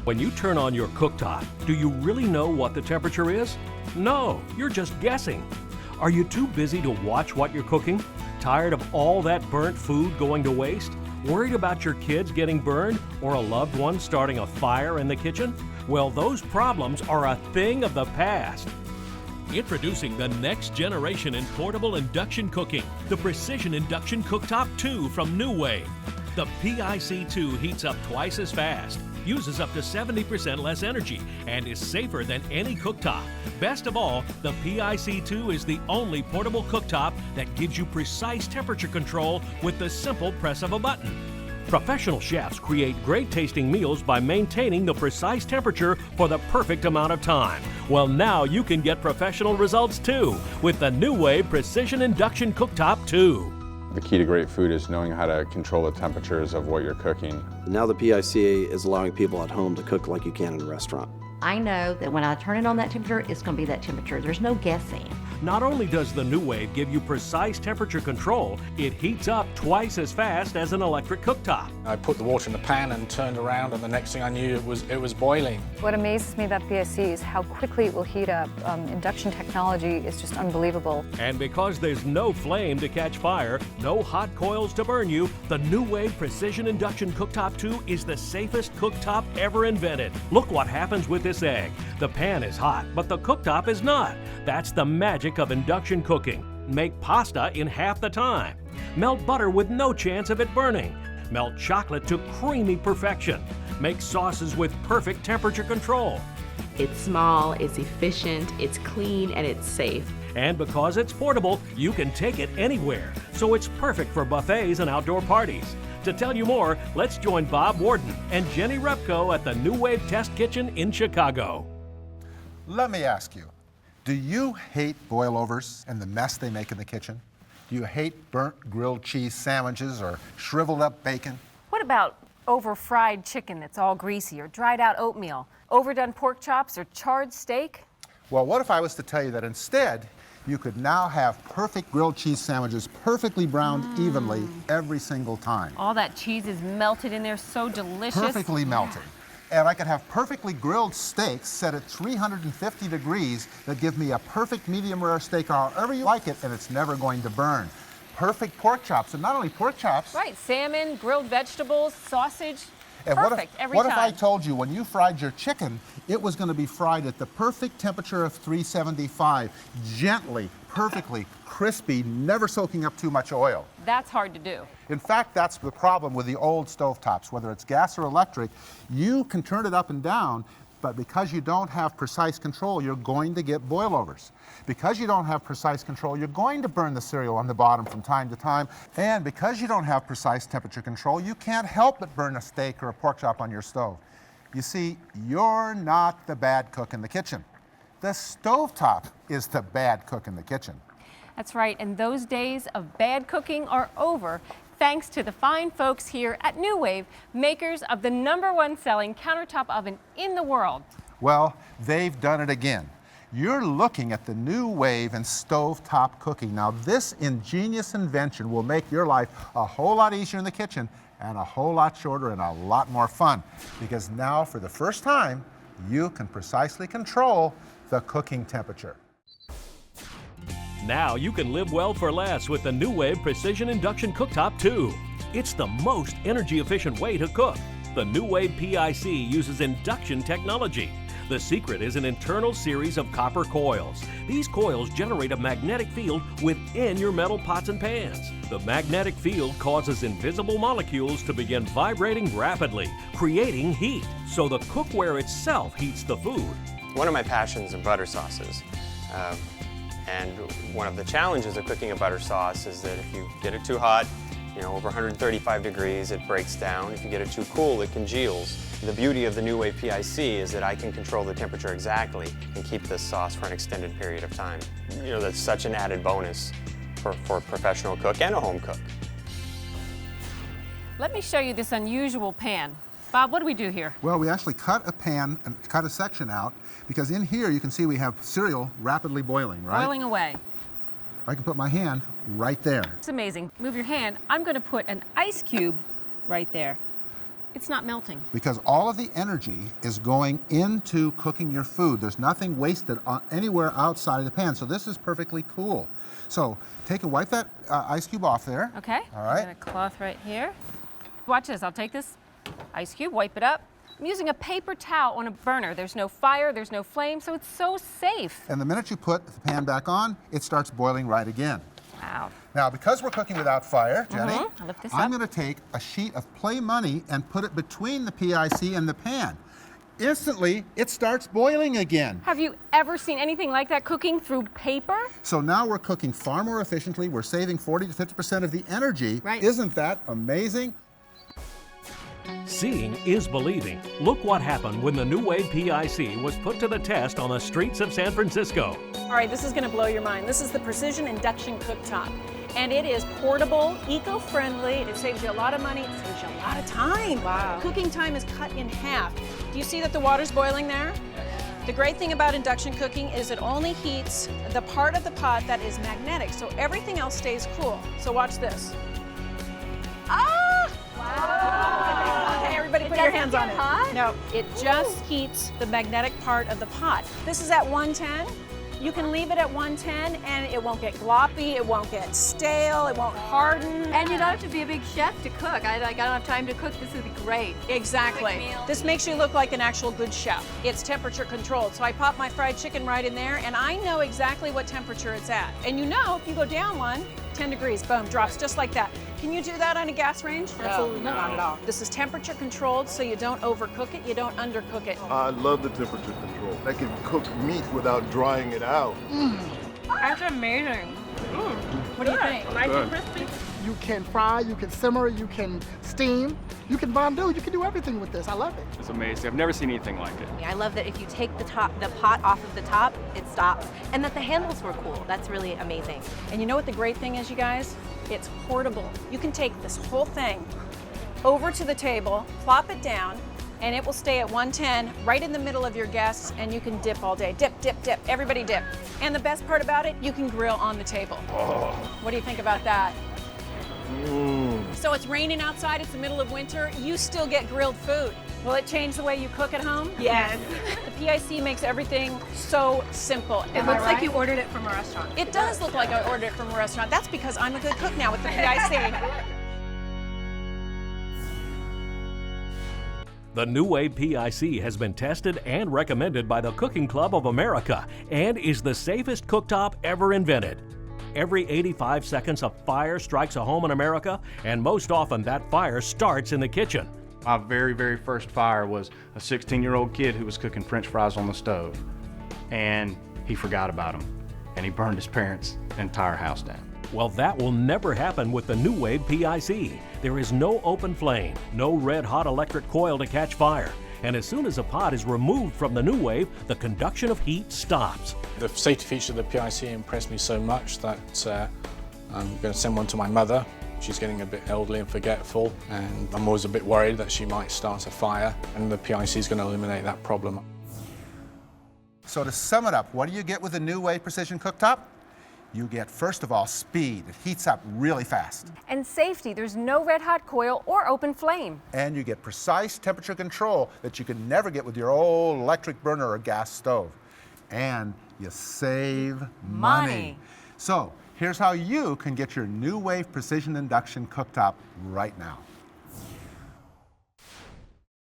When you turn on your cooktop, do you really know what the temperature is? No, you're just guessing. Are you too busy to watch what you're cooking? Tired of all that burnt food going to waste? Worried about your kids getting burned or a loved one starting a fire in the kitchen? Well, those problems are a thing of the past. Introducing the next generation in portable induction cooking, the Precision Induction Cooktop 2 from New Wave. The PIC 2 heats up twice as fast, uses up to 70% less energy, and is safer than any cooktop. Best of all, the PIC 2 is the only portable cooktop that gives you precise temperature control with the simple press of a button. Professional chefs create great tasting meals by maintaining the precise temperature for the perfect amount of time. Well, now you can get professional results too with the New Wave Precision Induction Cooktop 2. The key to great food is knowing how to control the temperatures of what you're cooking. Now the PIC is allowing people at home to cook like you can in a restaurant. I know that when I turn it on that temperature, it's going to be that temperature. There's no guessing. Not only does the New Wave give you precise temperature control, it heats up twice as fast as an electric cooktop. I put the water in the pan and turned around, and the next thing I knew it was boiling. What amazes me about PIC is how quickly it will heat up. Induction technology is just unbelievable. And because there's no flame to catch fire, no hot coils to burn you, the New Wave Precision Induction Cooktop 2 is the safest cooktop ever invented. Look what happens with this egg. The pan is hot, but the cooktop is not. That's the magic of induction cooking. Make pasta in half the time. Melt butter with no chance of it burning. Melt chocolate to creamy perfection. Make sauces with perfect temperature control. It's small, it's efficient, it's clean, and it's safe. And because it's portable, you can take it anywhere. So it's perfect for buffets and outdoor parties. To tell you more, let's join Bob Warden and Jenny Repko at the New Wave Test Kitchen in Chicago. Let me ask you, do you hate boilovers and the mess they make in the kitchen? Do you hate burnt grilled cheese sandwiches or shriveled up bacon? What about over-fried chicken that's all greasy, or dried out oatmeal, overdone pork chops, or charred steak? Well, what if I was to tell you that instead, you could now have perfect grilled cheese sandwiches perfectly browned evenly every single time. All that cheese is melted in there, so delicious. Perfectly melted. And I could have perfectly grilled steaks set at 350 degrees that give me a perfect medium rare steak however you like it, and it's never going to burn. Perfect pork chops, and not only pork chops. Right, salmon, grilled vegetables, sausage. And Perfect every what time. if I told you when you fried your chicken, it was going to be fried at the perfect temperature of 375, gently, perfectly, crispy, never soaking up too much oil. That's hard to do. In fact, that's the problem with the old stovetops. Whether it's gas or electric, you can turn it up and down, but because you don't have precise control, you're going to get boilovers. Because you don't have precise control, you're going to burn the cereal on the bottom from time to time. And because you don't have precise temperature control, you can't help but burn a steak or a pork chop on your stove. You see, you're not the bad cook in the kitchen. The stovetop is the bad cook in the kitchen. That's right, and those days of bad cooking are over, thanks to the fine folks here at New Wave, makers of the #1 selling countertop oven in the world. Well, they've done it again. You're looking at the New Wave and stovetop cooking. Now, this ingenious invention will make your life a whole lot easier in the kitchen and a whole lot shorter and a lot more fun. Because now, for the first time, you can precisely control the cooking temperature. Now you can live well for less with the New Wave Precision Induction Cooktop 2. It's the most energy efficient way to cook. The New Wave PIC uses induction technology. The secret is an internal series of copper coils. These coils generate a magnetic field within your metal pots and pans. The magnetic field causes invisible molecules to begin vibrating rapidly, creating heat. So the cookware itself heats the food. One of my passions are butter sauces. And one of the challenges of cooking a butter sauce is that if you get it too hot, over 135 degrees, it breaks down. If you get it too cool, it congeals. The beauty of the New Wave PIC is that I can control the temperature exactly and keep this sauce for an extended period of time. That's such an added bonus for a professional cook and a home cook. Let me show you this unusual pan. Bob, what do we do here? Well, we actually cut a pan and cut a section out because in here you can see we have cereal rapidly boiling, right? Boiling away. I can put my hand right there. It's amazing. Move your hand. I'm going to put an ice cube right there. It's not melting. Because all of the energy is going into cooking your food. There's nothing wasted anywhere outside of the pan. So this is perfectly cool. So wipe that ice cube off there. Okay. All right. I got a cloth right here. Watch this. I'll take this ice cube, wipe it up. I'm using a paper towel on a burner. There's no fire, there's no flame, so it's so safe. And the minute you put the pan back on, it starts boiling right again. Wow. Now, because we're cooking without fire, Jenny, I'll lift this I'm up. going to take a sheet of play money and put it between the PIC and the pan. Instantly, it starts boiling again. Have you ever seen anything like that cooking through paper? So now we're cooking far more efficiently. We're saving 40 to 50% of the energy. Right. Isn't that amazing? Seeing is believing. Look what happened when the New Wave PIC was put to the test on the streets of San Francisco. All right, this is going to blow your mind. This is the Precision Induction Cooktop. And it is portable, eco-friendly, it saves you a lot of money, it saves you a lot of time. Wow. Cooking time is cut in half. Do you see that the water's boiling there? The great thing about induction cooking is it only heats the part of the pot that is magnetic, so everything else stays cool. So watch this. Ah! Wow. Okay, everybody put your hands on it. Hot? No, it just heats the magnetic part of the pot. This is at 110. You can leave it at 110 and it won't get gloppy, it won't get stale, it won't harden. And you don't have to be a big chef to cook. I don't have time to cook. This would be great. Exactly. This makes you look like an actual good chef. It's temperature controlled. So I pop my fried chicken right in there and I know exactly what temperature it's at. And you know, if you go down 10 degrees, boom, drops just like that. Can you do that on a gas range? Absolutely not at all. This is temperature controlled so you don't overcook it, you don't undercook it. I love the temperature control. I can cook meat without drying it out. That's amazing. What do you think? Nice and crispy. You can fry, you can simmer, you can steam, you can fondue, you can do everything with this. I love it. It's amazing. I've never seen anything like it. I love that if you take the pot off of the top, it stops, and that the handles were cool. That's really amazing. And you know what the great thing is, you guys? It's portable. You can take this whole thing over to the table, plop it down, and it will stay at 110 right in the middle of your guests, and you can dip all day. Dip, dip, dip. Everybody dip. And the best part about it, you can grill on the table. Oh. What do you think about that? So it's raining outside, it's the middle of winter, you still get grilled food. Will it change the way you cook at home? Yes. The PIC makes everything so simple. It looks like you ordered it from a restaurant. It does look like I ordered it from a restaurant. That's because I'm a good cook now with the PIC. The New Wave PIC has been tested and recommended by the Cooking Club of America and is the safest cooktop ever invented. Every 85 seconds, a fire strikes a home in America, and most often that fire starts in the kitchen. My very, very first fire was a 16-year-old kid who was cooking French fries on the stove, and he forgot about them, and he burned his parents' entire house down. Well, that will never happen with the New Wave PIC. There is no open flame, no red-hot electric coil to catch fire. And as soon as a pot is removed from the New Wave, the conduction of heat stops. The safety feature of the PIC impressed me so much that I'm going to send one to my mother. She's getting a bit elderly and forgetful, and I'm always a bit worried that she might start a fire, and the PIC is going to eliminate that problem. So to sum it up, what do you get with the New Wave Precision Cooktop? You get, first of all, speed. It heats up really fast. And safety. There's no red hot coil or open flame. And you get precise temperature control that you can never get with your old electric burner or gas stove. And you save money. So here's how you can get your New Wave Precision Induction Cooktop right now.